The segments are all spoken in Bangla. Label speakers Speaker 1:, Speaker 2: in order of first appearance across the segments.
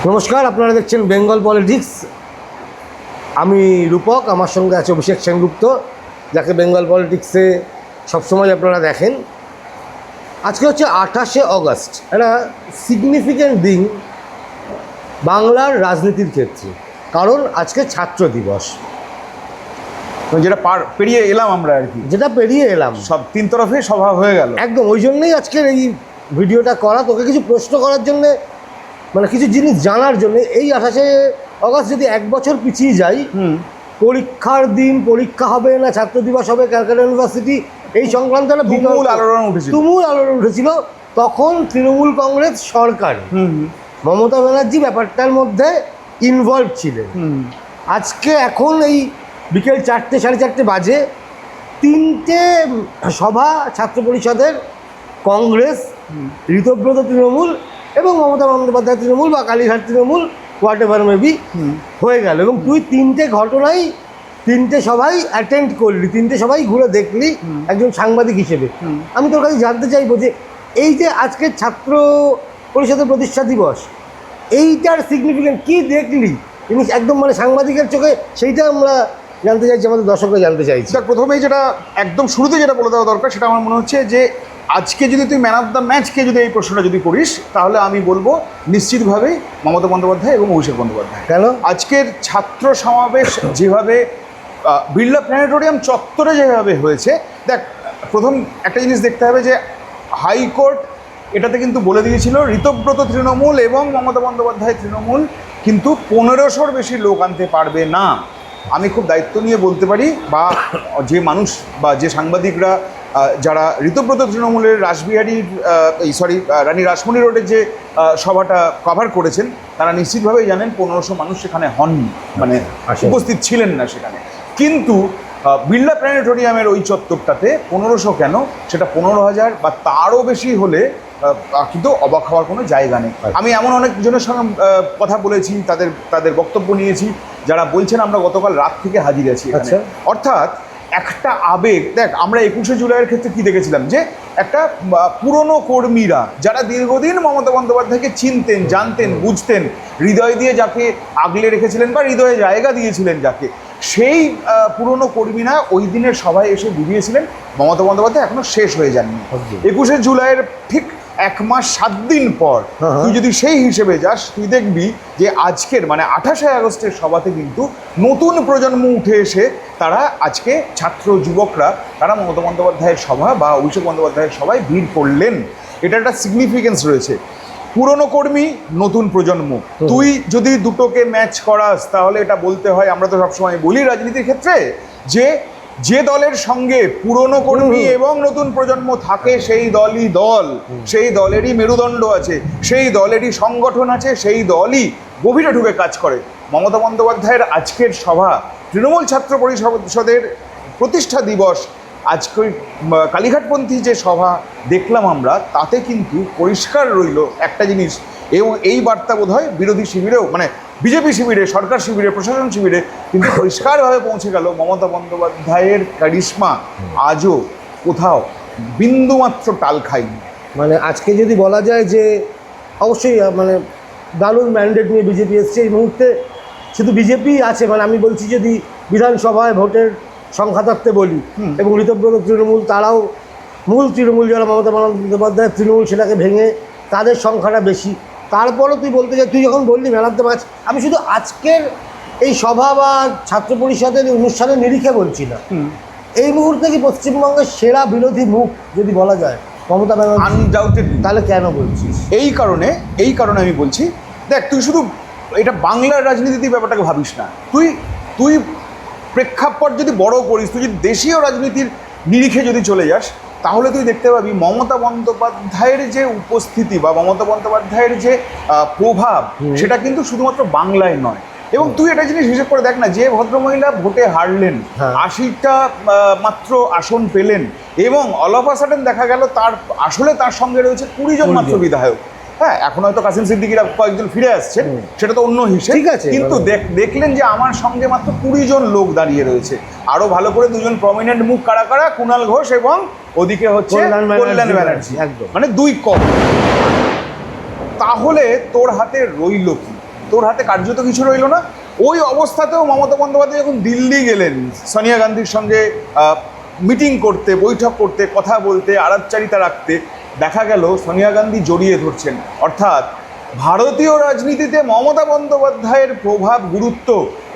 Speaker 1: নমস্কার, আপনারা দেখছেন বেঙ্গল পলিটিক্স। আমি রূপক, আমার সঙ্গে আছে অভিষেক সেনগুপ্ত, যাকে বেঙ্গল পলিটিক্সে সবসময় আপনারা দেখেন। আজকে হচ্ছে 28শে অগস্ট, একটা সিগনিফিক্যান্ট দিন বাংলার রাজনীতির ক্ষেত্রে, কারণ আজকে ছাত্র দিবস,
Speaker 2: যেটা পেরিয়ে এলাম আমরা আর কি,
Speaker 1: যেটা পেরিয়ে এলাম।
Speaker 2: সব তিন তরফে সভা হয়ে গেল
Speaker 1: একদম, ওই জন্যই আজকের এই ভিডিওটা করা, তোকে কিছু প্রশ্ন করার জন্যে, মানে কিছু জিনিস জানার জন্য। এই 28শে অগস্ট যদি এক বছর পিছিয়ে যাই, পরীক্ষার দিন, পরীক্ষা হবে না ছাত্র দিবস হবে, ক্যালকাটা ইউনিভার্সিটি, এই সংক্রান্ত একটা
Speaker 2: তুমুল আলোড়ন
Speaker 1: উঠেছিল। তখন তৃণমূল কংগ্রেস সরকার, মমতা ব্যানার্জি ব্যাপারটার মধ্যে ইনভলভ ছিলেন। আজকে এখন এই বিকেল 4টে, 4:30 বাজে, 3টে সভা ছাত্র পরিষদের, কংগ্রেস, ঋতব্রত তৃণমূল এবং মমতা বন্দ্যোপাধ্যায় তৃণমূল বা Kalighat Trinamool, what ever maybe, হয়ে গেল। এবং তুই 3টে ঘটনাই, 3টে সবাই অ্যাটেন্ড করলি, 3টে সবাই ঘুরে দেখলি একজন সাংবাদিক হিসেবে। আমি তোর কাছে জানতে চাইবো যে এই যে আজকের ছাত্র পরিষদের প্রতিষ্ঠা দিবস, এইটার সিগনিফিকেন্ট কী দেখলি জিনিস, একদম মানে সাংবাদিকের চোখে, সেইটা আমরা জানতে চাইছি, আমাদের দর্শকরা জানতে চাইছি।
Speaker 2: প্রথমেই যেটা একদম শুরুতে যেটা বলে দেওয়া দরকার, সেটা আমার মনে হচ্ছে যে আজকে যদি তুই ম্যান অফ দ্য ম্যাচকে যদি এই প্রশ্নটা যদি করিস, তাহলে আমি বলবো নিশ্চিতভাবেই মমতা বন্দ্যোপাধ্যায় এবং অভিষেক বন্দ্যোপাধ্যায়।
Speaker 1: কেন?
Speaker 2: আজকের ছাত্র সমাবেশ যেভাবে বিড়লা প্ল্যানেটোরিয়াম চত্বরে যেভাবে হয়েছে, দেখ, প্রথম একটা জিনিস দেখতে হবে যে হাইকোর্ট এটাতে কিন্তু বলে দিয়েছিল ঋতব্রত তৃণমূল এবং মমতা বন্দ্যোপাধ্যায় তৃণমূল কিন্তু 1500-র বেশি লোক আনতে পারবে না। আমি খুব দায়িত্ব নিয়ে বলতে পারি, বা যে মানুষ বা যে সাংবাদিকরা যারা ঋতব্রত তৃণমূলের রানী রাসমণি রোডের যে সভাটা কভার করেছেন, তারা নিশ্চিতভাবেই জানেন 1500 মানুষ সেখানে হননি, মানে উপস্থিত ছিলেন না সেখানে। কিন্তু বিড়লা প্ল্যানেটোরিয়ামের ওই চত্বরটাতে 1500 কেন, সেটা 15,000 বা তারও বেশি হলে কিন্তু অবাক হওয়ার কোনো জায়গা নেই। আমি এমন অনেকজনের সঙ্গে কথা বলেছি, তাদের বক্তব্য নিয়েছি, যারা বলছেন আমরা গতকাল রাত থেকে হাজির আছি এখানে। অর্থাৎ একটা আবেগ, দেখ, আমরা 21শে জুলাইয়ের ক্ষেত্রে কি দেখেছিলাম, যে একটা পুরনো কর্মীরা যারা দীর্ঘদিন মমতা বন্দ্যোপাধ্যায়কে চিনতেন, জানতেন, বুঝতেন, হৃদয় দিয়ে যাকে আগলে রেখেছিলেন বা হৃদয়ে জায়গা দিয়েছিলেন যাকে, সেই পুরনো কর্মীরা ওই দিনের সভায় এসে বুঝিয়েছিলেন মমতা বন্দ্যোপাধ্যায় এখনো শেষ হয়ে যাননি। 21শে জুলাইয়ের ঠিক 1 মাস 7 দিন পর তুই যদি সেই হিসেবে যাস, তুই দেখবি যে আজকের মানে 28শে আগস্টের সভাতে কিন্তু নতুন প্রজন্ম উঠে এসে তারা আজকে ছাত্র যুবকরা তারা মমতা বন্দ্যোপাধ্যায়ের সভা বা অভিষেক বন্দ্যোপাধ্যায়ের সভায় ভিড় করলেন। এটা একটা সিগনিফিকেন্স রয়েছে। পুরনো কর্মী, নতুন প্রজন্ম, তুই যদি দুটোকে ম্যাচ করাস, তাহলে এটা বলতে হয়, আমরা তো সবসময় বলি রাজনীতির ক্ষেত্রে, যে দলের সঙ্গে পুরনো কর্মী এবং নতুন প্রজন্ম থাকে, সেই দলই দল, সেই দলেরই মেরুদণ্ড আছে, সেই দলেরই সংগঠন আছে, সেই দলই গভীরে ঢুকে কাজ করে। মমতা বন্দ্যোপাধ্যায়ের আজকের সভা, তৃণমূল ছাত্র পরিষদের প্রতিষ্ঠা দিবস, আজকে কালীঘাটপন্থী যে সভা দেখলাম আমরা, তাতে কিন্তু পরিষ্কার রইল একটা জিনিস, এবং এই বার্তা বোধ হয় বিরোধী শিবিরেও, মানে বিজেপি শিবিরে, সরকার শিবিরে, প্রশাসন শিবিরে কিন্তু পরিষ্কারভাবে পৌঁছে গেল, মমতা বন্দ্যোপাধ্যায়ের কারিশমা আজও কোথাও বিন্দুমাত্র টাল খায়নি।
Speaker 1: মানে আজকে যদি বলা যায় যে অবশ্যই মানে দারুণ ম্যান্ডেট নিয়ে বিজেপি এসছে, এই মুহূর্তে শুধু বিজেপি আছে, মানে আমি বলছি যদি বিধানসভায় ভোটের সংখ্যা থাকতে বলি, এবং ঋতব্রত তৃণমূল, তারাও মূল তৃণমূল যারা মমতা বন্দ্যোপাধ্যায়ের তৃণমূল, সেটাকে ভেঙে তাদের সংখ্যাটা বেশি। তারপরও তুই বলতে চাই, তুই যখন বললি ম্যান অফ দ্য ম্যাচ, আমি শুধু আজকের এই সভা বা ছাত্র পরিষদের অনুষ্ঠানের নিরিখে বলছি না, এই মুহূর্তে কি পশ্চিমবঙ্গের সেরা বিরোধী মুখ যদি বলা যায় মমতা ব্যানার্জি,
Speaker 2: আনডাউটেড।
Speaker 1: তাহলে কেন বলছিস?
Speaker 2: এই কারণে আমি বলছি, দেখ, তুই শুধু এটা বাংলার রাজনীতিতে ব্যাপারটাকে ভাবিস না, তুই প্রেক্ষাপট যদি বড় করিস, তুই যদি দেশীয় রাজনীতির নিরিখে যদি চলে যাস, তাহলে তুই দেখতে পাবি মমতা বন্দ্যোপাধ্যায়ের যে উপস্থিতি বা মমতা বন্দ্যোপাধ্যায়ের যে প্রভাব, সেটা কিন্তু শুধুমাত্র বাংলায় নয়। এবং তুই একটা জিনিস হিসেব করে দেখ না, যে ভদ্রমহিলা ভোটে হারলেন, 80টা মাত্র আসন পেলেন, এবং অল অফ আ সাডেন দেখা গেল তার সঙ্গে রয়েছে 20 জন মাত্র বিধায়ক। হ্যাঁ, এখন হয়তো কাসিম সিদ্দিকিরা কয়েকজন ফিরে আসছেন, সেটা তো অন্য হিসেবে,
Speaker 1: ঠিক আছে,
Speaker 2: কিন্তু দেখলেন যে আমার সঙ্গে মাত্র 20 জন লোক দাঁড়িয়ে রয়েছে। আরো ভালো করে 2জন প্রমিনেন্ট মুখ কারা কারা, কুণাল ঘোষ এবং ওদিকে হচ্ছে কল্যাণ ব্যানার্জি,
Speaker 1: একদম,
Speaker 2: মানে 2 কম। তাহলে তোর হাতে রইল কি? তোর হাতে কার্যত কিছু রইল না। ওই অবস্থাতেও মমতা বন্দ্যোপাধ্যায় যখন দিল্লি গেলেন সোনিয়া গান্ধীর সঙ্গে মিটিং করতে, বৈঠক করতে, কথা বলতে, আলাপচারিতা রাখতে, দেখা গেল সোনিয়া গান্ধী জড়িয়ে ধরছেন। অর্থাৎ ভারতীয় রাজনীতিতে মমতা বন্দ্যোপাধ্যায়ের প্রভাব, গুরুত্ব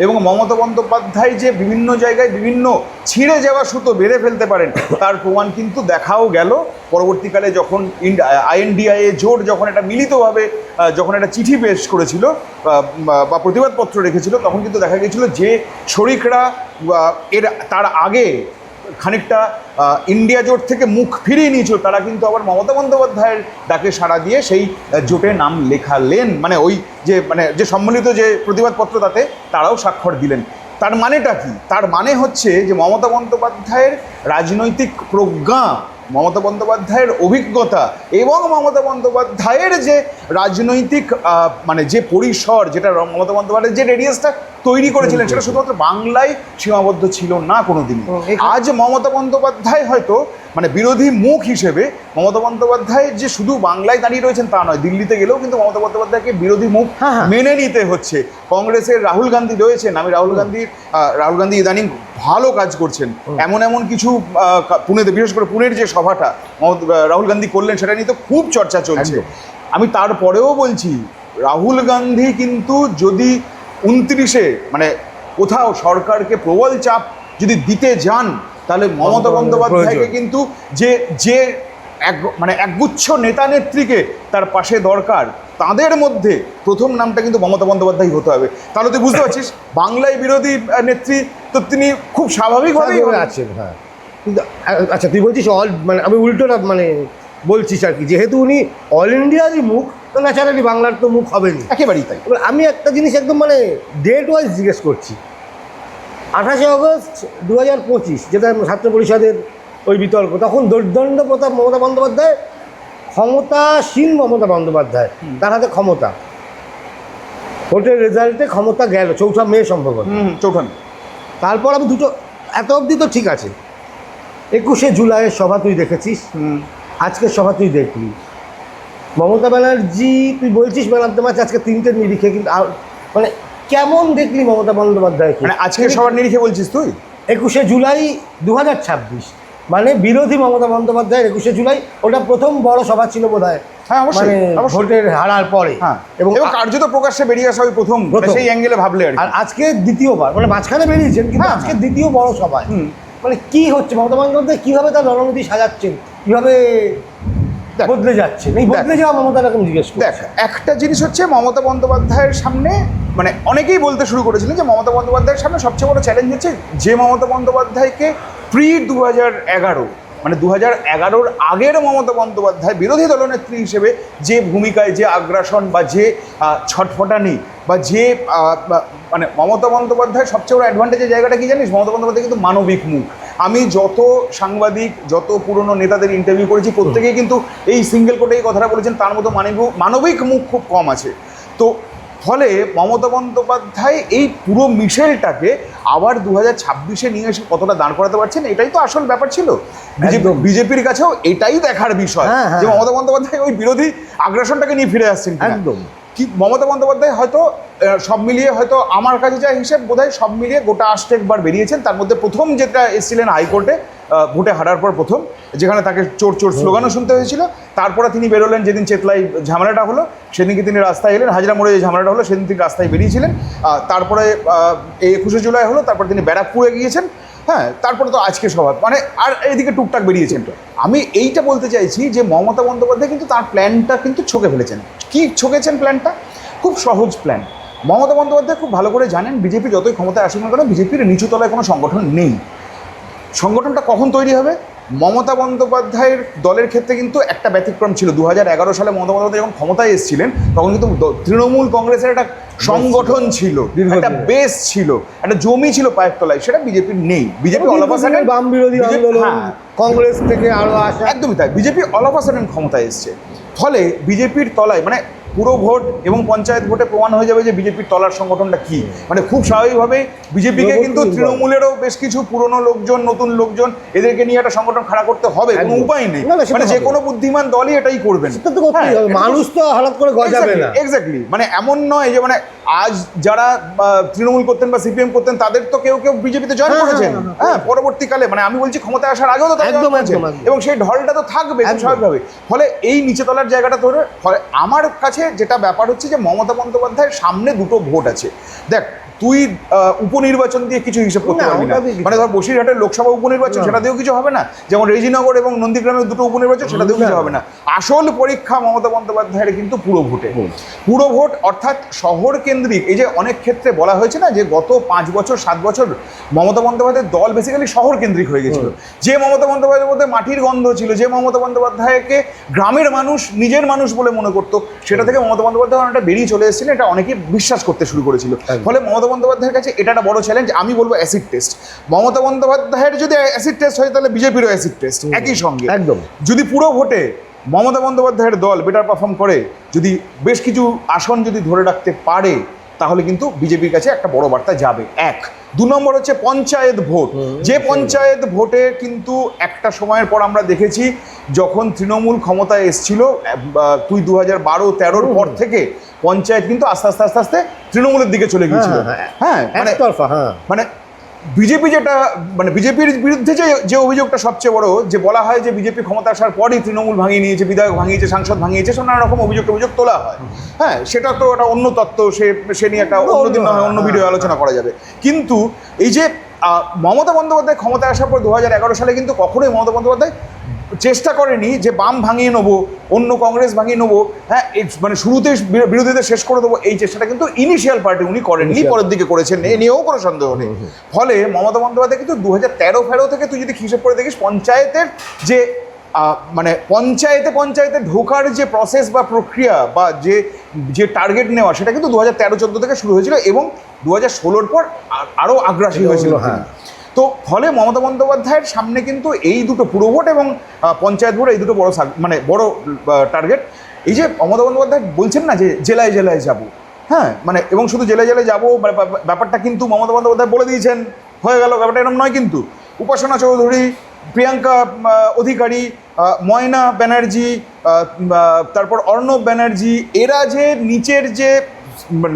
Speaker 2: এবং মমতা বন্দ্যোপাধ্যায় যে বিভিন্ন জায়গায় বিভিন্ন ছিঁড়ে যাওয়া সুতো বেঁধে ফেলতে পারেন তার প্রমাণ কিন্তু দেখাও গেল। পরবর্তীকালে যখন INDIA জোট যখন একটা মিলিতভাবে যখন একটা চিঠি পেশ করেছিল বা প্রতিবাদপত্র রেখেছিল, তখন কিন্তু দেখা গিয়েছিল যে শরিকরা তার আগে খানিকটা ইন্ডিয়া জোট থেকে মুখ ফিরিয়ে নিয়েছিল, তারা কিন্তু আবার মমতা বন্দ্যোপাধ্যায়ের ডাকে সাড়া দিয়ে সেই জোটে নাম লেখালেন। মানে ওই যে সম্মিলিত যে প্রতিবাদপত্র, তাতে তারাও স্বাক্ষর দিলেন। তার মানেটা কি? তার মানে হচ্ছে যে মমতা বন্দ্যোপাধ্যায়ের রাজনৈতিক প্রজ্ঞা, মমতা বন্দ্যোপাধ্যায়ের অভিজ্ঞতা এবং মমতা বন্দ্যোপাধ্যায়ের যে রাজনৈতিক যে পরিসর, যেটা মমতা বন্দ্যোপাধ্যায় যে রেডিয়াসটা তৈরি করেছিলেন, সেটা শুধুমাত্র বাংলায় সীমাবদ্ধ ছিল না কোনোদিনই। আজ মমতা বন্দ্যোপাধ্যায় হয়তো বিরোধী মুখ হিসেবে মমতা বন্দ্যোপাধ্যায় যে শুধু বাংলায় দাঁড়িয়ে রয়েছেন তা নয়, দিল্লিতে গেলেও কিন্তু মমতা বন্দ্যোপাধ্যায়কে বিরোধী মুখ মেনে নিতে হচ্ছে। কংগ্রেসের রাহুল গান্ধী রয়েছেন, রাহুল গান্ধী ইদানিং ভালো কাজ করছেন। এমন কিছু পুনেতে, বিশেষ করে পুনের যে সভাটা রাহুল গান্ধী করলেন, সেটা নিয়ে তো খুব চর্চা চলছে। আমি তারপরেও বলছি, রাহুল গান্ধী কিন্তু যদি 29-এ কোথাও সরকারকে প্রবল চাপ যদি দিতে যান, তাহলে মমতা বন্দ্যোপাধ্যায়কে কিন্তু যে একগুচ্ছ নেতা নেত্রীকে তার পাশে দরকার, তাদের মধ্যে প্রথম নামটা কিন্তু মমতা বন্দ্যোপাধ্যায় হতে হবে। তাহলে তুই বুঝতে পারছিস, বাংলায় বিরোধী নেত্রী তো তিনি খুব স্বাভাবিকভাবেই
Speaker 1: আছেন। হ্যাঁ, কিন্তু আচ্ছা, তুই বলছিস আমি উল্টোটা বলছিস আর কি, যেহেতু উনি অল ইন্ডিয়ারই মুখ, তো ন্যাচারালি বাংলার তো মুখ হবেনি,
Speaker 2: একেবারেই তাই।
Speaker 1: এবার আমি একটা জিনিস একদম ডেট ওয়াইজ জিজ্ঞেস করছি। 28শে অগস্ট 2025, যেটা ছাত্র পরিষদের ওই বিতর্ক, তখন দৈর্দণ্ড প্রতাপ মমতা বন্দ্যোপাধ্যায়, ক্ষমতাসীন মমতা বন্দ্যোপাধ্যায়, তার হাতে ক্ষমতা। ভোটের রেজাল্টে ক্ষমতা গেল 4 মে সম্ভবত।
Speaker 2: 4 মে।
Speaker 1: তারপর আমি দুটো, এত অবধি তো ঠিক আছে। 21শে জুলাইয়ের সভা তুই দেখেছিস, আজকের সভা তুই দেখলি। মমতা ব্যানার্জি, তুই বলছিস ম্যান অফ দ্য ম্যাচ আজকে 3টের নিরিখে, কিন্তু কেমন দেখলি মমতা বন্দ্যোপাধ্যায়কে?
Speaker 2: আজকের সবার নিরিখে বলছিস তুই?
Speaker 1: 21শে জুলাই 2026, বিরোধী মমতা বন্দ্যোপাধ্যায়ের 21শে জুলাই, ওটা প্রথম বড় সভা ছিল বোধ হয়।
Speaker 2: হ্যাঁ, অবশ্যই,
Speaker 1: ভোটের হারার পরে।
Speaker 2: এবং কার্যত প্রকাশ্যে বেরিয়ে আসা ওই প্রথম, সেই অ্যাঙ্গেলে ভাবলে।
Speaker 1: আর আজকে দ্বিতীয়বার, মাঝখানে বেরিয়েছেন, কিন্তু আজকে দ্বিতীয় বড় সভায় কি হচ্ছে? মমতা বন্দ্যোপাধ্যায় কীভাবে তার রণনীতি সাজাচ্ছেন, কীভাবে বদলে যাচ্ছেন? এই বদলে যাওয়া মমতার এখন জিজ্ঞেস করি।
Speaker 2: দেখ, একটা জিনিস হচ্ছে, মমতা বন্দ্যোপাধ্যায়ের সামনে অনেকেই বলতে শুরু করেছিলেন যে মমতা বন্দ্যোপাধ্যায়ের সামনে সবচেয়ে বড় চ্যালেঞ্জ হচ্ছে যে মমতা বন্দ্যোপাধ্যায়কে প্রি 2011, 2011-র আগের মমতা বন্দ্যোপাধ্যায় বিরোধী দলনেত্রী হিসেবে যে ভূমিকায়, যে আগ্রাসন বা যে ছটফটানি বা যে মমতা বন্দ্যোপাধ্যায় সবচেয়ে বড় অ্যাডভান্টেজের জায়গাটা কি জানিস? মমতা বন্দ্যোপাধ্যায় কিন্তু মানবিক মুখ। আমি যত সাংবাদিক, যত পুরনো নেতাদের ইন্টারভিউ করেছি, প্রত্যেকেই কিন্তু এই সিঙ্গেল কোটে এই কথাটা বলেছেন, তার মতো মানবিক মুখ খুব কম আছে। তো ফলে মমতা বন্দ্যোপাধ্যায় এই পুরো মিশেলটাকে আবার 2026-এ নিয়ে এসে কতটা দাঁড় করাতে পারছেন, এটাই তো আসল ব্যাপার ছিল। বিজেপির কাছেও এটাই দেখার বিষয় যে মমতা বন্দ্যোপাধ্যায় ওই বিরোধী আগ্রাসনটাকে নিয়ে ফিরে আসছেন একদম। কি মমতা বন্দ্যোপাধ্যায় হয়তো সব মিলিয়ে, হয়তো আমার কাছে যা হিসেব, বোধহয় সব মিলিয়ে গোটা 8বার বেরিয়েছেন। তার মধ্যে প্রথম যেটা এসেছিলেন হাইকোর্টে ভোটে হারার পর প্রথম, যেখানে তাকে চোর চোর স্লোগানও শুনতে হয়েছিল। তারপরে তিনি বেরোলেন যেদিন চেতলাই ঝামেলাটা হলো, সেদিনকে তিনি রাস্তায় এলেন। হাজরা মোড়ে যে ঝামেলাটা হলো, সেদিন তিনি রাস্তায় বেরিয়েছিলেন। তারপরে এই 21শে জুলাই হলো, তারপর তিনি ব্যারাকপুরে গিয়েছেন। হ্যাঁ, তারপরে তো আজকে সভা, আর এদিকে টুকটাক বেরিয়েছেন। আমি এইটা বলতে চাইছি যে মমতা বন্দ্যোপাধ্যায় কিন্তু তার প্ল্যানটা কিন্তু ছকে ফেলেছেন। কি ছকেছেন প্ল্যানটা? খুব সহজ প্ল্যান। মমতা বন্দ্যোপাধ্যায় খুব ভালো করে জানেন, বিজেপি যতই ক্ষমতায় আসুক না কেন, বিজেপির নিচু তলায় কোনো সংগঠন নেই। সংগঠনটা কখন তৈরি হবে? মমতা বন্দ্যোপাধ্যায়ের দলের ক্ষেত্রে কিন্তু একটা ব্যতিক্রম ছিল। 2011 সালে মমতা বন্দ্যোপাধ্যায় যখন ক্ষমতায় এসেছিলেন, তখন কিন্তু তৃণমূল কংগ্রেসের একটা সংগঠন ছিল, একটা বেস ছিল, একটা জমি ছিল পায়ের তলায়। সেটা বিজেপির নেই। BJP all of a sudden
Speaker 1: বাম বিরোধী আন্দোলন, কংগ্রেস থেকে আরো আসা,
Speaker 2: একদমই তাই। BJP all of a sudden ক্ষমতায় এসছে। ফলে বিজেপির তলায় পুরো ভোট এবং পঞ্চায়েত ভোটে প্রমাণ হয়ে যাবে যে বিজেপির তলার সংগঠনটা কি। মানে খুব স্বাভাবিকভাবে বিজেপিকে কিন্তু তৃণমূলেরও বেশ কিছু পুরনো লোকজন, নতুন লোকজন, এদেরকে নিয়ে একটা সংগঠন খাড়া করতে হবে, কোনো উপায় নেই। মানে যে কোনো বুদ্ধিমান দলই এটাই করবেন,
Speaker 1: মানুষ তো হঠাৎ করে গজাবে না।
Speaker 2: এক্স্যাক্টলি, মানে এমন নয় যে মানে আজ যারা তৃণমূল করতেন বা সিপিএম করতেন তাদের তো কেউ কেউ বিজেপিতে জয়েন করেছেন, হ্যাঁ, পরবর্তীকালে, মানে আমি বলছি ক্ষমতায় আসার আগেও তো তারা join করেছেন, এবং সেই ঢলটা তো থাকবে স্বাভাবিকভাবে। ফলে এই নিচে তলার জায়গাটা ধরে, ফলে আমার কাছে যেটা ব্যাপার হচ্ছে যে মমতা বন্দ্যোপাধ্যায়ের সামনে দুটো ভোট আছে। দেখ, তুই উপনির্বাচন দিয়ে কিছু হিসেব করতে পারবি না, মানে ধর বসিরহাটের লোকসভা উপনির্বাচন সেটা দিয়েও কিছু হবে না, যেমন রেজিনগর এবং নন্দীগ্রামের দুটো উপনির্বাচন সেটা দিয়েও কিছু হবে না। আসল পরীক্ষা মমতা বন্দ্যোপাধ্যায়ের কিন্তু পুরো ভোটে। পুরো ভোট অর্থাৎ শহর কেন্দ্রিক। এই যে অনেক ক্ষেত্রে বলা হয়েছে না যে গত 5 বছর 7 বছর মমতা বন্দ্যোপাধ্যায়ের দল বেসিক্যালি শহর কেন্দ্রিক হয়ে গেছিল। যে মমতা বন্দ্যোপাধ্যায়ের মধ্যে মাটির গন্ধ ছিল, যে মমতা বন্দ্যোপাধ্যায়কে গ্রামের মানুষ নিজের মানুষ বলে মনে করতো, সেটা থেকে মমতা বন্দ্যোপাধ্যায় অনেকটা বেরিয়ে চলে এসেছিলেন, এটা অনেকেই বিশ্বাস করতে শুরু করেছিল। ফলে মমতা বন্দ্যোপাধ্যায়ের কাছে এটা একটা বড় চ্যালেঞ্জ। আমি বলবো অ্যাসিড টেস্ট। মমতা বন্দ্যোপাধ্যায়ের যদি অ্যাসিড টেস্ট হয় তাহলে বিজেপিরও অ্যাসিড টেস্ট একই সঙ্গে। একদম, যদি পুরো ভোটে মমতা বন্দ্যোপাধ্যায়ের দল বেটার পারফর্ম করে, যদি বেশ কিছু আসন যদি ধরে রাখতে পারে, তাহলে কিন্তু বিজেপির কাছে একটা বড় বার্তা যাবে। 1 2 নম্বর হচ্ছে পঞ্চায়েত ভোট। যে পঞ্চায়েত ভোটে কিন্তু একটা সময়ের পর আমরা দেখেছি যখন তৃণমূল ক্ষমতায় এসেছিল, তুই 2012-13 পর থেকে পঞ্চায়েত কিন্তু আস্তে আস্তে আস্তে আস্তে তৃণমূলের দিকে চলে গিয়েছিল। হ্যাঁ, মানে বিজেপি যেটা, মানে বিজেপির বিরুদ্ধে যে অভিযোগটা সবচেয়ে বড়, যে বলা হয় যে বিজেপি ক্ষমতা আসার পরই তৃণমূল ভাঙিয়ে নিয়েছে, বিধায়ক ভাঙিয়েছে, সাংসদ ভাঙিয়েছে, নানা রকম অভিযোগ তোলা হয়। হ্যাঁ, সেটা তো একটা অন্য তত্ত্ব, সে নিয়ে একটা অন্যদিন না হয় অন্য ভিডিও আলোচনা করা যাবে। কিন্তু এই যে মমতা বন্দ্যোপাধ্যায় ক্ষমতায় আসার পর 2011 সালে কিন্তু কখনোই মমতা বন্দ্যোপাধ্যায় চেষ্টা করেনি যে বাম ভাঙিয়ে নেবো, অন্য কংগ্রেস ভাঙিয়ে নেবো, হ্যাঁ, মানে শুরুতে বিরোধীদের শেষ করে দেবো, এই চেষ্টাটা কিন্তু ইনিশিয়াল পার্টি উনি করেননি, পরের দিকে করেছেন, এ নিয়েও কোনো সন্দেহ নেই। ফলে মমতা বন্দ্যোপাধ্যায় কিন্তু 2013-14 থেকে তুই যদি হিসেব করে দেখিস, পঞ্চায়েতের যে মানে পঞ্চায়েতে ঢোকার যে প্রসেস বা প্রক্রিয়া বা যে টার্গেট নেওয়া, সেটা কিন্তু 2013-14 থেকে শুরু হয়েছিল এবং 2016 পর আরও আগ্রাসী হয়েছিল। হ্যাঁ, তো ফলে মমতা বন্দ্যোপাধ্যায়ের সামনে কিন্তু এই দুটো পুরো ভোট এবং পঞ্চায়েত ভোট, এই দুটো বড় মানে বড় টার্গেট। এই যে মমতা বন্দ্যোপাধ্যায় বলছেন না যে জেলায় জেলায় যাব, হ্যাঁ, মানে এবং শুধু জেলায় জেলায় যাবো ব্যাপারটা কিন্তু মমতা বন্দ্যোপাধ্যায় বলে দিয়েছেন, হয়ে গেল, ব্যাপারটা এরকম নয়। কিন্তু উপাসনা চৌধুরী, প্রিয়াঙ্কা অধিকারী, ময়না ব্যানার্জি, তারপর অর্ণব ব্যানার্জি, এরা যে নিচের যে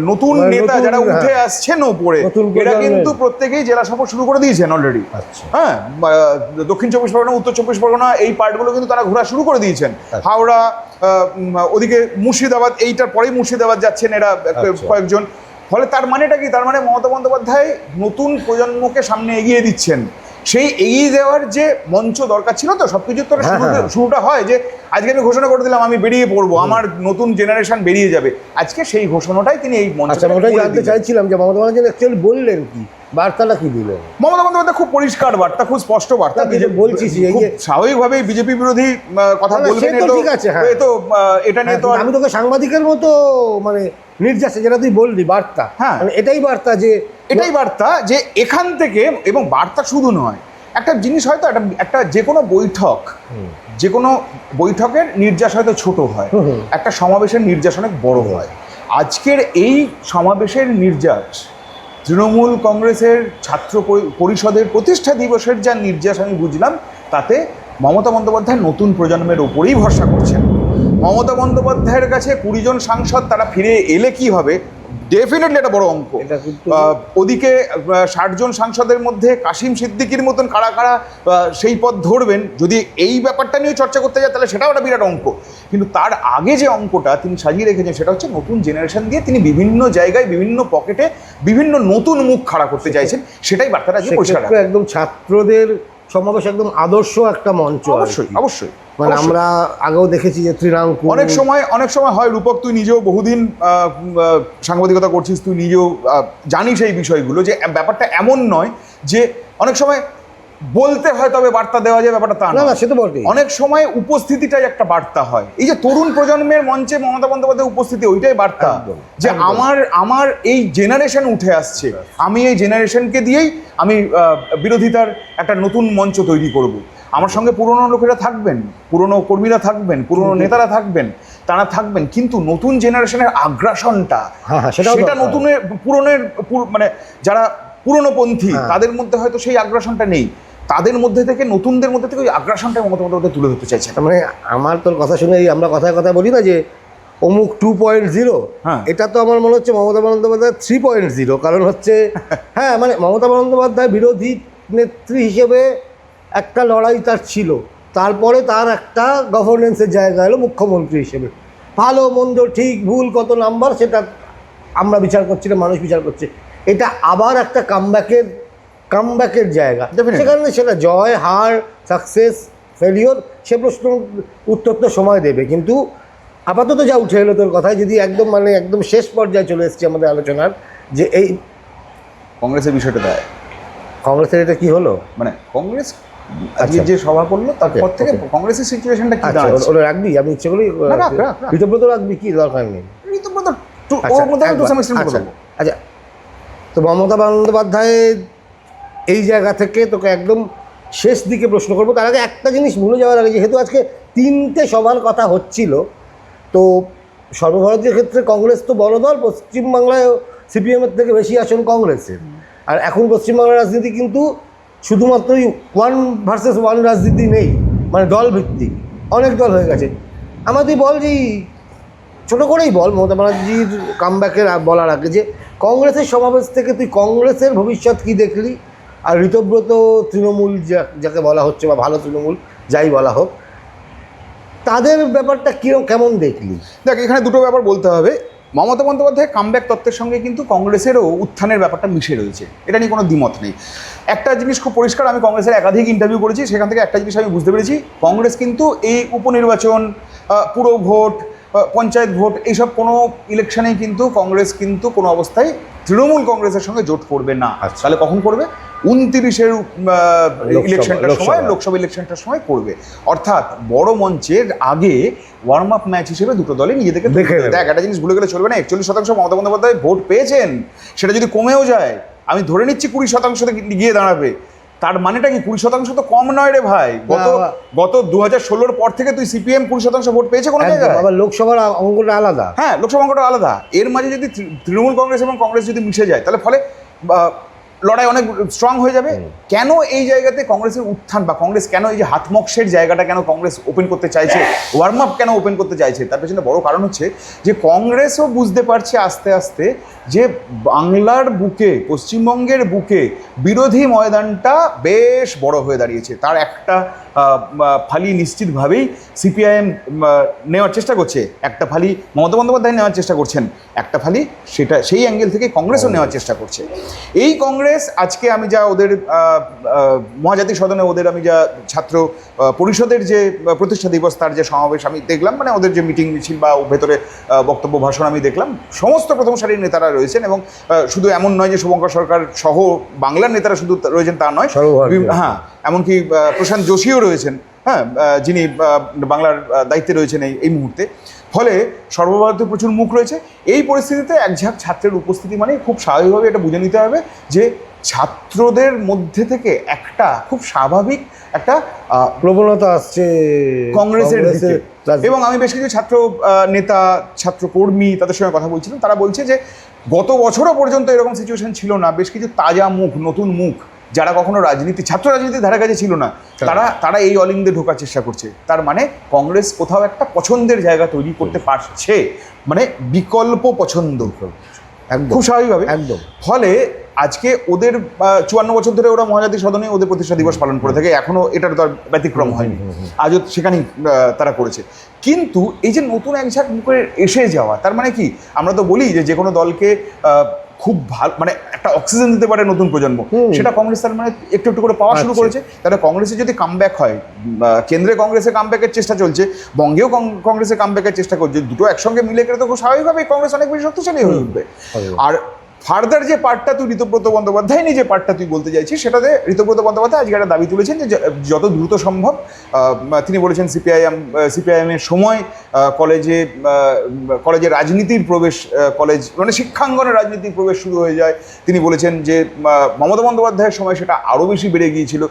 Speaker 2: নতুন নেতা যারা উঠে আসছেন ওপরে, এরা কিন্তু প্রত্যেকেই জেলা সফর শুরু করে দিয়েছেন অলরেডি। হ্যাঁ, দক্ষিণ 24 পরগনা, উত্তর 24 পরগনা, এই পার্টগুলো কিন্তু তারা ঘোরা শুরু করে দিয়েছেন। হাওড়া, ওদিকে মুর্শিদাবাদ, এইটার পরেই মুর্শিদাবাদ যাচ্ছেন এরা কয়েকজন। ফলে তার মানেটা কি? তার মানে মমতা বন্দ্যোপাধ্যায় নতুন প্রজন্মকে সামনে এগিয়ে দিচ্ছেন। সেই এগিয়ে দেওয়ার যে মঞ্চ দরকার ছিল, তো সবকিছুর তো শুরুটা হয় যে আজকে আমি ঘোষণা করে দিলাম আমি বেরিয়ে পড়বো, আমার নতুন জেনারেশন বেরিয়ে যাবে। আজকে সেই ঘোষণাটাই তিনি এই মঞ্চে
Speaker 1: জানতে চাইছিলাম যে মমতা বন্দ্যোপাধ্যায় অ্যাকচুয়ালি বললেন কি, বার্তাটা কি দিলেন?
Speaker 2: মমতা বন্দ্যোপাধ্যায় খুব পরিষ্কার বার্তা, খুব স্পষ্ট বার্তা।
Speaker 1: বলছিস
Speaker 2: স্বাভাবিকভাবেই বিজেপি বিরোধী কথা বলবেন,
Speaker 1: ঠিক আছে,
Speaker 2: তো এটা নিয়ে তো
Speaker 1: আমি তোকে সাংবাদিকের মতো মানে নির্যাসে যেটা তুই বললি বার্তা, হ্যাঁ, এটাই বার্তা যে এখান থেকে, এবং বার্তা শুধু নয়, একটা জিনিস হয়তো একটা যে কোনো বৈঠকের নির্যাস হয়তো ছোট হয়, একটা সমাবেশের নির্যাস অনেক বড় হয়। আজকের এই সমাবেশের নির্যাস, তৃণমূল কংগ্রেসের ছাত্র পরিষদের প্রতিষ্ঠা দিবসের যা নির্যাস আমি বুঝলাম, তাতে মমতা বন্দ্যোপাধ্যায় নতুন প্রজন্মের ওপরেই ভরসা করছেন। মমতা বন্দ্যোপাধ্যায়ের কাছে 20 জন সাংসদ তারা ফিরে এলে কি হবে, ডেফিনেটলি একটা বড় অঙ্ক। ওদিকে 60 জন সাংসদের মধ্যে কাশিম সিদ্দিকির মতন কারা কারা সেই পদ ধরবেন, যদি এই ব্যাপারটা নিয়ে চর্চা করতে যায় তাহলে সেটাও একটা বিরাট অঙ্ক। কিন্তু তার আগে যে অঙ্কটা তিনি সাজিয়ে রেখেছেন, সেটা হচ্ছে নতুন জেনারেশন দিয়ে তিনি বিভিন্ন জায়গায়, বিভিন্ন পকেটে বিভিন্ন নতুন মুখ খাড়া করতে চাইছেন। সেটাই বার্তাটা আজকে পরিষ্কার। একদম ছাত্রদের সমাবেশ একদম আদর্শ একটা মঞ্চ।
Speaker 2: অবশ্যই
Speaker 1: মানে আমরা আগেও দেখেছি যে তৃণাঙ্কুর
Speaker 2: অনেক সময় হয়। রূপক, তুই নিজেও বহুদিন সাংবাদিকতা করছিস, তুই নিজেও জানিস এই বিষয়গুলো, যে ব্যাপারটা এমন নয় যে অনেক সময় বলতে হয় তবে বার্তা দেওয়া যায়, ব্যাপারটা তা না।
Speaker 1: সে তো বটেই।
Speaker 2: অনেক সময় উপস্থিতিটাই একটা বার্তা হয়। এই যে তরুণ প্রজন্মের মঞ্চে মমতা বন্দ্যোপাধ্যায়ের উপস্থিতি, ওইটাই বার্তা যে আমার এই জেনারেশন উঠে আসছে, আমি এই জেনারেশনকে দিয়েই আমি বিরোধিতার একটা নতুন মঞ্চ তৈরি করব। আমার সঙ্গে পুরনো লোকেরা থাকবেন, পুরনো কর্মীরা থাকবেন, পুরনো নেতারা থাকবেন, তারা থাকবেন, কিন্তু নতুন জেনারেশনের আগ্রাসনটা সেটা নতুনের পুরনের মানে যারা পুরনোপন্থী তাদের মধ্যে হয়তো সেই আগ্রাসনটা নেই, তাদের মধ্যে থেকে নতুনদের মধ্যে থেকে ওই আগ্রাসনটা মমতা বন্দ্যোপাধ্যায় তুলে ধরতে চাইছেন।
Speaker 1: মানে আমার তোর কথা শুনে আমরা কথায় কথা বলি না যে অমুক 2.0, এটা তো আমার মনে হচ্ছে মমতা বন্দ্যোপাধ্যায় 3.0। কারণ হচ্ছে হ্যাঁ, মানে মমতা বন্দ্যোপাধ্যায় বিরোধী নেত্রী হিসেবে একটা লড়াই তার ছিল, তারপরে তার একটা গভর্নেন্সের জায়গা এলো মুখ্যমন্ত্রী হিসেবে। ভালো মন্দ ঠিক ভুল কত নাম্বার সেটা আমরা বিচার করছি না, মানুষ বিচার করছে। এটা আবার একটা কামব্যাকের জায়গা, সেখানে সেটা জয় হার সাকসেস ফেলিওর সে প্রশ্ন উত্তর তো সময় দেবে। কিন্তু আপাতত যা উঠে এলো তোর কথায়, যদি একদম মানে একদম শেষ পর্যায়ে চলে এসেছি আমাদের আলোচনার, যে এই
Speaker 2: কংগ্রেসের বিষয়টা দেয়,
Speaker 1: কংগ্রেসের এটা কি হলো,
Speaker 2: মানে কংগ্রেস আজকে যে সভা করলো তারপর থেকে কংগ্রেসের সিচুয়েশনটা কি দাঁড়াচ্ছে?
Speaker 1: ওটা রাখবি, আমি ইচ্ছে করি ঋতব্রত রাখবি, কি দরকার নেই
Speaker 2: ঋতব্রত।
Speaker 1: আচ্ছা, তো মমতা বন্দ্যোপাধ্যায়ের এই জায়গা থেকে তোকে একদম শেষ দিকে প্রশ্ন করবো। তার আগে একটা জিনিস ভুলে যাওয়ার আগে, যেহেতু আজকে 3টে সভার কথা হচ্ছিল, তো সর্বভারতীয় ক্ষেত্রে কংগ্রেস তো বড় দল, পশ্চিমবাংলায় সিপিএমের থেকে বেশি আসন কংগ্রেসের। আর এখন পশ্চিমবাংলার রাজনীতি কিন্তু শুধুমাত্রই 1 ভার্সেস 1 রাজনীতি নেই, মানে দল ভিত্তিক অনেক দল হয়ে গেছে। আমাদের বল যে ছোটো করেই বল, মমতা ব্যানার্জির কামব্যাকের বলার আগে, যে কংগ্রেসের সমাবেশ থেকে তুই কংগ্রেসের ভবিষ্যৎ কী দেখলি, আর ঋতব্রত তৃণমূল যাকে বলা হচ্ছে বা ভালো তৃণমূল যাই বলা হোক, তাদের ব্যাপারটা কেমন দেখলি?
Speaker 2: দেখ, এখানে দুটো ব্যাপার বলতে হবে। মমতা বন্দ্যোপাধ্যায় কামব্যাক তত্ত্বের সঙ্গে কিন্তু কংগ্রেসেরও উত্থানের ব্যাপারটা মিশে রয়েছে, এটা নিয়ে কোনো দ্বিমত নেই। একটা জিনিস খুব পরিষ্কার, আমি কংগ্রেসের একাধিক ইন্টারভিউ করেছি, সেখান থেকে একটা জিনিস আমি বুঝতে পেরেছি, কংগ্রেস কিন্তু এই উপনির্বাচন, পুরো ভোট, পঞ্চায়েত ভোট, এইসব কোনো ইলেকশনেই কিন্তু কংগ্রেস কিন্তু কোনো অবস্থায় তৃণমূল কংগ্রেসের সঙ্গে জোট করবে না। তাহলে কখন করবে? 29-এর ইলেকশনটার সময়, লোকসভা ইলেকশনটার সময় করবে। অর্থাৎ বড় মঞ্চের আগে ওয়ার্ম আপ ম্যাচ হিসেবে দুটো দলে নিজেদেরকে দেখে। দেখ, একটা জিনিস ভুলে গেলে চলবে না, 41% মমতা বন্দ্যোপাধ্যায় ভোট পেয়েছেন, সেটা যদি কমেও যায়, আমি ধরে নিচ্ছি 20% গিয়ে দাঁড়াবে, তার মানেটা কি? 20% তো কম নয় রে ভাই। গত 2016-র পর থেকে তুই সিপিএম 20% ভোট পেয়েছে কোনো জায়গায়?
Speaker 1: আবার লোকসভার অঙ্কটা আলাদা।
Speaker 2: হ্যাঁ, লোকসভা অঙ্কটা আলাদা। এর মাঝে যদি তৃণমূল কংগ্রেস এবং কংগ্রেস যদি মিশে যায়, তাহলে ফলে লড়াই অনেক স্ট্রং হয়ে যাবে। কেন এই জায়গাতে কংগ্রেসের উত্থান, বা কংগ্রেস কেন এই যে হাতমক্সের জায়গাটা কেন কংগ্রেস ওপেন করতে চাইছে, ওয়ার্ম আপ কেন ওপেন করতে চাইছে, তার পেছনে বড় কারণ হচ্ছে যে কংগ্রেসও বুঝতে পারছে আস্তে আস্তে যে বাংলার বুকে, পশ্চিমবঙ্গের বুকে বিরোধী ময়দানটা বেশ বড় হয়ে দাঁড়িয়েছে। তার একটা ফালি নিশ্চিতভাবেই সিপিআইএম নেওয়ার চেষ্টা করছে, একটা ফালি মমতা বন্দ্যোপাধ্যায় নেওয়ার চেষ্টা করছেন, একটা ফালি সেটা সেই অ্যাঙ্গেল থেকে কংগ্রেসও নেওয়ার চেষ্টা করছে। এই কংগ্রেস আজকে আমি যা ওদের মহাজাতি সদনে ওদের আমি যা ছাত্র পরিষদের যে প্রতিষ্ঠা দিবস তার যে সমাবেশ আমি দেখলাম, মানে ওদের যে মিটিং মিছিল বা ভেতরে বক্তব্য ভাষণ আমি দেখলাম, সমস্ত প্রথম সারির নেতারা রয়েছেন, এবং শুধু এমন নয় যে শুভঙ্কর সরকার সহ বাংলার নেতারা শুধু রয়েছেন তা নয়, হ্যাঁ, এমনকি প্রশান্ত যোশীও রয়েছেন, হ্যাঁ, যিনি বাংলার দায়িত্বে রয়েছেন এই মুহূর্তে। ফলে সর্বভারতীয় প্রচুর মুখ রয়েছে। এই পরিস্থিতিতে একঝাঁক ছাত্রের উপস্থিতি মানে খুব স্বাভাবিকভাবে এটা বুঝে নিতে হবে যে ছাত্রদের মধ্যে থেকে একটা খুব স্বাভাবিক একটা
Speaker 1: প্রবণতা আসছে
Speaker 2: কংগ্রেসের দিকে। এবং আমি বেশ কিছু ছাত্র নেতা, ছাত্র কর্মী তাদের সঙ্গে কথা বলছিলাম, তারা বলছে যে গত বছরও পর্যন্ত এরকম সিচুয়েশন ছিল না। বেশ কিছু তাজা মুখ, নতুন মুখ, যারা কখনো ছাত্র রাজনীতির ধারে কাছে ছিল না, তারা এই অলিন্দে ঢোকার চেষ্টা করছে। তার মানে কংগ্রেস কোথাও একটা পছন্দের জায়গা তৈরি করতে পারছে, মানে বিকল্প পছন্দ, খুব স্বাভাবিকভাবে একদম। ফলে আজকে ওদের 54 বছর ধরে ওরা মহাজাতি সদনে ওদের প্রতিষ্ঠা দিবস পালন করে থাকে, এখনও এটার তো আর ব্যতিক্রম হয়নি, আজও সেখানেই তারা করেছে। কিন্তু এই যে নতুন একঝাঁক মুখে এসে যাওয়া, তার মানে কি? আমরা তো বলি যে কোনো দলকে খুব ভালো, মানে একটা অক্সিজেন দিতে পারে নতুন প্রজন্ম, সেটা কংগ্রেস তার মানে একটু একটু করে পাওয়া শুরু করেছে। তাহলে কংগ্রেসে যদি কামব্যাক হয়, কেন্দ্রে কংগ্রেসে কামব্যাকের চেষ্টা চলছে, বঙ্গেও কংগ্রেসে কামব্যাকের চেষ্টা করছে, দুটো একসঙ্গে মিলে গেলে তো খুব স্বাভাবিকভাবেই কংগ্রেস অনেক বেশি শক্তিশালী হয়ে উঠবে। আর ফার্দার যে পার্টটা তুই ঋতব্রত বন্দ্যোপাধ্যায় নিয়ে যে পার্টটা তুই বলতে চাইছিস, সেটাতে ঋতব্রত বন্দ্যোপাধ্যায় আজকে একটা দাবি তুলেছেন যে যত দ্রুত সম্ভব তিনি বলেছেন সিপিআইএমের সময় কলেজে রাজনীতির প্রবেশ, কলেজ মানে শিক্ষাঙ্গনে রাজনীতির প্রবেশ শুরু হয়ে যায়। তিনি বলেছেন যে মমতা বন্দ্যোপাধ্যায়ের সময় সেটা আরও বেশি বেড়ে গিয়েছিল,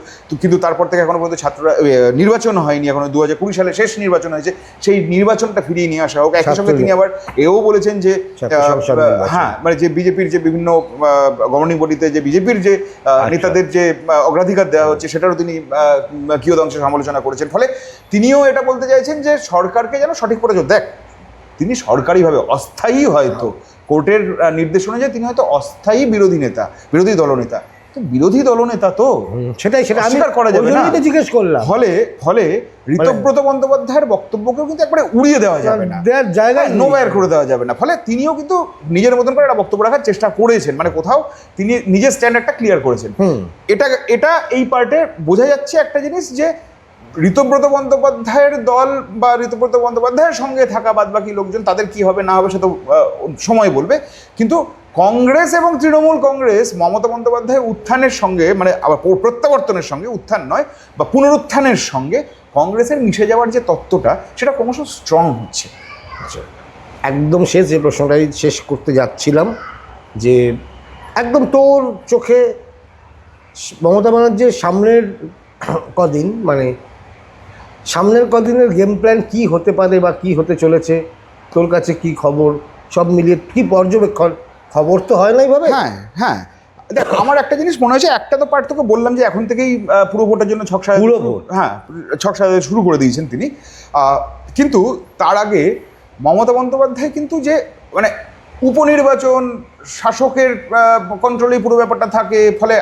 Speaker 2: কিন্তু তারপর থেকে এখনো পর্যন্ত ছাত্ররা নির্বাচন হয়নি, এখনো 2020 সালে শেষ নির্বাচন হয়েছে, সেই নির্বাচনটা ফিরিয়ে নিয়ে আসা হোক। একই সঙ্গে তিনি আবার এও বলেছেন যে হ্যাঁ, মানে যে বিজেপির যে বিভিন্ন গভর্নিং বডিতে যে বিজেপির যে নেতাদের যে অগ্রাধিকার দেওয়া হচ্ছে সেটারও তিনি কিয়দংশে সমালোচনা করেছেন। ফলে তিনিও এটা বলতে চাইছেন যে সরকারকে যেন সঠিক পথে দেখ, তিনি সরকারিভাবে অস্থায়ী, হয়তো কোর্টের নির্দেশ অনুযায়ী তিনি হয়তো অস্থায়ী বিরোধী দলনেতা, বিরোধী দলনেতা তো
Speaker 1: সেটাই
Speaker 2: অস্বীকার করা যাবে না।
Speaker 1: জিজ্ঞেস করলাম।
Speaker 2: ফলে ঋতব্রত বন্দ্যোপাধ্যায়ের বক্তব্যকেও কিন্তু একবারে উড়িয়ে দেওয়া যাবে না,
Speaker 1: দেওয়ার জায়গায়
Speaker 2: নোবেয়ার করে দেওয়া যাবে না। ফলে তিনিও কিন্তু নিজের মতন করে একটা বক্তব্য রাখার চেষ্টা করেছেন, মানে কোথাও তিনি নিজের স্ট্যান্ডার্ডটা ক্লিয়ার করেছেন। এটা এই পার্টে বোঝা যাচ্ছে একটা জিনিস, যে ঋতব্রত বন্দ্যোপাধ্যায়ের দল বা ঋতব্রত বন্দ্যোপাধ্যায়ের সঙ্গে থাকা বাদবাকি লোকজন তাদের কি হবে না হবে সে তো সময় বলবে, কিন্তু কংগ্রেস এবং তৃণমূল কংগ্রেস মমতা বন্দ্যোপাধ্যায়ের উত্থানের সঙ্গে, মানে আবার প্রত্যাবর্তনের সঙ্গে, উত্থান নয় বা পুনরুত্থানের সঙ্গে কংগ্রেসের মিশে যাওয়ার যে তত্ত্বটা, সেটা ক্রমশ স্ট্রং হচ্ছে।
Speaker 1: একদম শেষ যে প্রশ্নটাই শেষ করতে যাচ্ছিলাম, যে একদম তোর চোখে মমতা ব্যানার্জির সামনের কদিন, মানে সামনের কদিনের গেম প্ল্যান কী হতে পারে বা কী হতে চলেছে, তোর কাছে কি খবর, সব মিলিয়ে কি পর্যবেক্ষণ? খবর তো হয় না এইভাবে।
Speaker 2: হ্যাঁ, দেখ আমার একটা জিনিস মনে হয়েছে, একটা তো পার্ট তোকে বললাম যে এখন থেকেই পুরো ভোটের জন্য ছক সাজা শুরু করে দিয়েছেন তিনি, কিন্তু তার আগে মমতা বন্দ্যোপাধ্যায় কিন্তু যে মানে উপনির্বাচন শাসকের কন্ট্রোলেই পুরো ব্যাপারটা থাকে, ফলে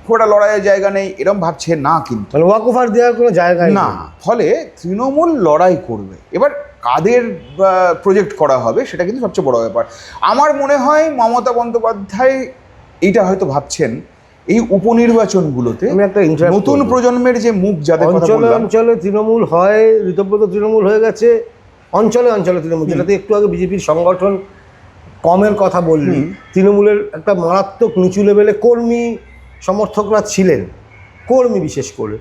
Speaker 2: খুব একটা লড়াইয়ের জায়গা নেই এরকম ভাবছে না, কিন্তু
Speaker 1: ওয়াক ওভার দেওয়ার কোনো জায়গা
Speaker 2: না। ফলে তৃণমূল লড়াই করবে। এবার কাদের প্রজেক্ট করা হবে সেটা কিন্তু সবচেয়ে বড় ব্যাপার। আমার মনে হয় মমতা বন্দ্যোপাধ্যায় এইটা হয়তো ভাবছেন, এই উপনির্বাচনগুলোতে নতুন প্রজন্মের যে মুখ, যাদের
Speaker 1: অঞ্চলে তৃণমূল হয়, ঋতব্রত তৃণমূল হয়ে গেছে, অঞ্চলে তৃণমূল, যেটাতে একটু আগে বিজেপির সংগঠন কমের কথা বললি, তৃণমূলের একটা মারাত্মক নিচু লেভেলে কর্মী সমর্থকরা ছিলেন, কর্মী বিশেষ করে।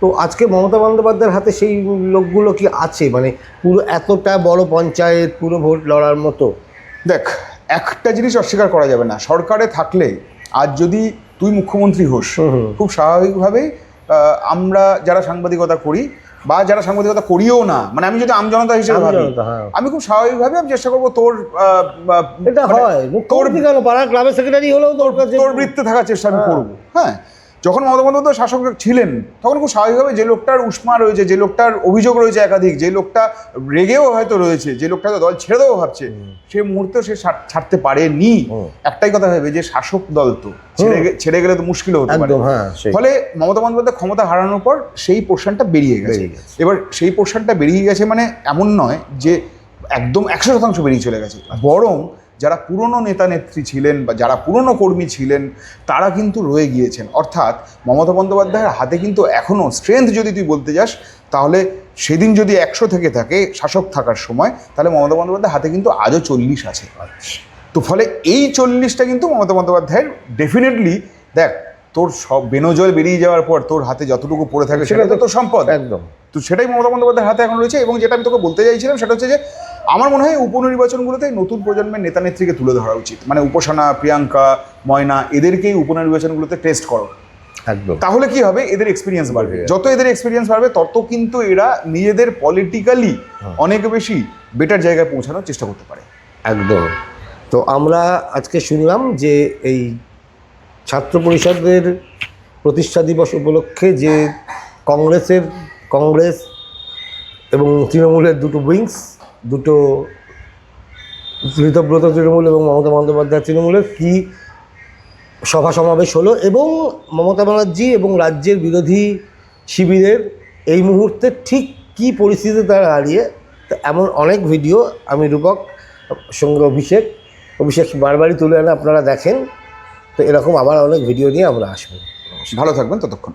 Speaker 1: তো আজকে মমতা বন্দ্যোপাধ্যায়ের হাতে সেই লোকগুলো কি আছে, মানে পুরো এতটা বড় পঞ্চায়েত পুরো ভোট লড়ার মতো?
Speaker 2: দেখ, একটা জিনিস অস্বীকার করা যাবে না, সরকারে থাকলে আজ যদি তুই মুখ্যমন্ত্রী হোস, খুব স্বাভাবিকভাবেই আমরা যারা সাংবাদিকতা করি বা যারা সাংবাদিকতা করিও না, মানে আমি যদি আমজনতা হিসেবে ভাবি, আমি খুব স্বাভাবিকভাবে আমি চেষ্টা করবো তোর
Speaker 1: এটা হয় মুখ্যমন্ত্রী কেন, পাড়ার ক্লাবের সেক্রেটারি হলেও তোর
Speaker 2: বৃত্তে থাকার চেষ্টা আমি করবো। হ্যাঁ, যখন মমতা বন্দ্যোপাধ্যায় শাসক ছিলেন তখন খুব স্বাভাবিকভাবে যে লোকটার উষ্মা রয়েছে, যে লোকটার অভিযোগ রয়েছে একাধিক, যে লোকটা রেগেও হয়তো রয়েছে, যে লোকটা দল ছেড়ে দেবো ভাবছে, সে মুহূর্তে সে ছাড়তে পারেনি। একটাই কথা ভেবে যে শাসক দল তো ছেড়ে গেলে তো মুশকিল হতে পারে। ফলে মমতা বন্দ্যোপাধ্যায় ক্ষমতা হারানোর পর সেই পোর্শনটা বেরিয়ে গেছে। এবার সেই পোর্শনটা বেরিয়ে গেছে মানে এমন নয় যে একদম 100% বেরিয়ে চলে গেছে, বরং যারা পুরনো নেতা নেত্রী ছিলেন বা যারা পুরনো কর্মী ছিলেন তারা কিন্তু রয়ে গিয়েছেন। অর্থাৎ মমতা বন্দ্যোপাধ্যায়ের হাতে কিন্তু এখনও স্ট্রেংথ যদি তুই বলতে যাস, তাহলে সেদিন যদি 100 থেকে থাকে শাসক থাকার সময়, তাহলে মমতা বন্দ্যোপাধ্যায়ের হাতে কিন্তু আজও 40 আছে। তো ফলে এই 40টা কিন্তু মমতা বন্দ্যোপাধ্যায়ের ডেফিনেটলি, দেখ তোর সব বেনজল বেরিয়ে যাওয়ার পর তোর হাতে যতটুকু পড়ে থাকে সেটা তো তোর সম্পদ,
Speaker 1: একদম।
Speaker 2: তো সেটাই মমতা বন্দ্যোপাধ্যায়ের হাতে এখন রয়েছে। এবং যেটা আমি তোকে বলতে চাইছিলাম সেটা হচ্ছে যে আমার মনে হয় উপনির্বাচনগুলোতে নতুন প্রজন্মের নেতা নেত্রীকে তুলে ধরা উচিত, মানে উপাসনা, প্রিয়াঙ্কা, ময়না, এদেরকেই উপনির্বাচনগুলোতে টেস্ট করো।
Speaker 1: একদম।
Speaker 2: তাহলে কি হবে, এদের এক্সপিরিয়েন্স বাড়বে, যত এদের এক্সপিরিয়েন্স বাড়বে তত কিন্তু এরা নিজেদের পলিটিক্যালি অনেক বেশি বেটার জায়গায় পৌঁছানোর চেষ্টা করতে পারে।
Speaker 1: একদম। তো আমরা আজকে শুনলাম যে এই ছাত্র পরিষদের প্রতিষ্ঠা দিবস উপলক্ষে যে কংগ্রেস এবং তৃণমূলের দুটো উইংস, দুটো ঋতব্রত তৃণমূল এবং মমতা বন্দ্যোপাধ্যায় তৃণমূলের কি সভা সমাবেশ হলো, এবং মমতা ব্যানার্জি এবং রাজ্যের বিরোধী শিবিরের এই মুহূর্তে ঠিক কী পরিস্থিতিতে তারা দাঁড়িয়ে, এমন অনেক ভিডিও আমি রূপক সঙ্গে অভিষেক বারবারই তুলে আনে, আপনারা দেখেন। তো এরকম আবার অনেক ভিডিও নিয়ে আমরা আসবো।
Speaker 2: ভালো থাকবেন ততক্ষণ।